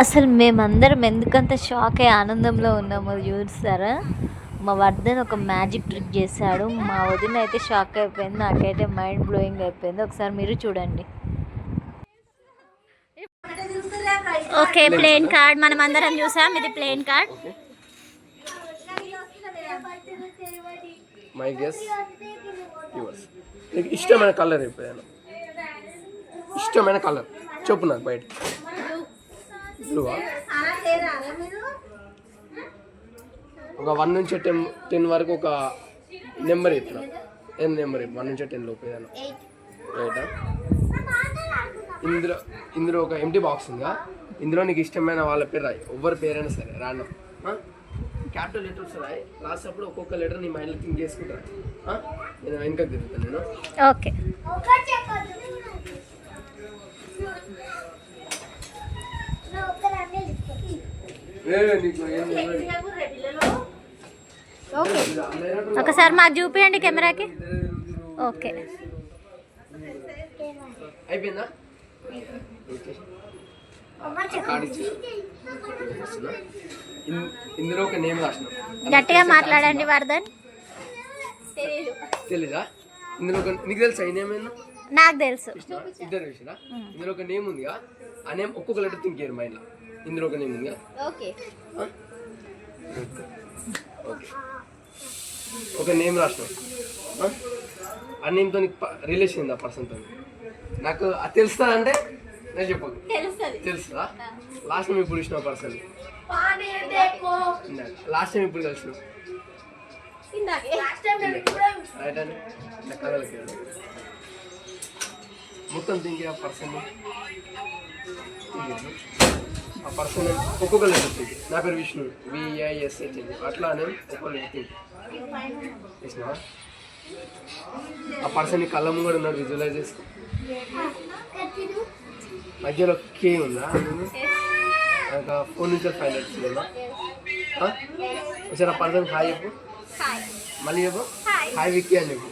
అసలు మేమందరం ఎందుకంత షాక్ అయ్యి ఆనందంలో ఉన్నామో చూస్తారా. మా వర్ధన్ ఒక మ్యాజిక్ ట్రిక్ చేశాడు. మా వదిన అయితే షాక్ అయిపోయింది. నాకైతే మైండ్ బ్లోయింగ్ అయిపోయింది. ఒకసారి మీరు చూడండి. ఓకే, ప్లేన్ కార్డ్ మనం అందరం చూసాం. ఇది plain card. My guess yours. నీకు ఇష్టమైన కలర్ అయిపోయాను. ఇష్టమైన కలర్ చెప్పు నాకు. బయట బ్లూవా? ఒక 1 నుంచి 10 వరకు ఒక నెంబర్ ఇస్తున్నా. ఏం నెంబర్ 1 నుంచి 10 లోపు ఏదైనా. 8. ఇందులో ఒక ఎంటీ బాక్స్ ఉందా. ఇందులో నీకు ఇష్టమైన వాళ్ళ పేరు రాయి. ఎవరి పేరైనా సరే రాండం. క్యాపిటల్ లెటర్స్ రాయి. రాసేటప్పుడు ఒక్కొక్క లెటర్ నీ మైండ్లో థింక్ చేసుకుంటా. నేను వెనకకి తిరుగుతాను నేను. ఓకే. ఒకసారి మాకు చూపించండి కెమెరాకి. ఓకే, అయిపోయిందా? ఇందులో ఒక నేమ్ రాసిన. గట్టిగా మాట్లాడండి వర్ధన్. తెలీదా? ఇందులో నీకు తెలుసా ఈ నేమ్ ఏందో? నాకు తెలుసు. ఇద్దరు విషయా. ఇందులో ఒక నేమ్ ఉందిగా. ఆ నేమ్ ఒక్కొక్క లెటర్ థింక్ చేయరు మైండ్లో. ఇందులో ఒక నేమ్ ఉందిగా. ఓకే, ఒక నేమ్ రాసినావు. ఆ నేమ్తో నీకు రిలేషన్ ఉంది ఆ పర్సన్తో. నాకు అది తెలుస్తా అంటే నేను చెప్పదు. తెలుస్తుందా? లాస్ట్ టైం ఇప్పుడు ఇచ్చిన పర్సన్. లాస్ట్ టైం ఇప్పుడు కలిసిన రైట్ అండి. కలలకి మొత్తం థింక్ ఆ పర్సన్. ఆ పర్సన్ ఒక్కొక్క లెటర్ థింక్. నా పేరు విష్ణు, VISH. అట్లానే ఒక్కొక్క లెటర్ థింక్ చేసినావా? ఆ పర్సన్ నీ కళ్ళ ముందు ఉన్నాడు. విజువలైజ్ చేసుకో. మధ్యలో కే ఉందా? ఇంకా 4 నుంచి 5 లెటర్స్ ఉందా? ఒకసారి ఆ పర్సన్ హాయ్ చెప్పు. మళ్ళీ చెప్పు హాయ్ విక్కీ అని చెప్పు.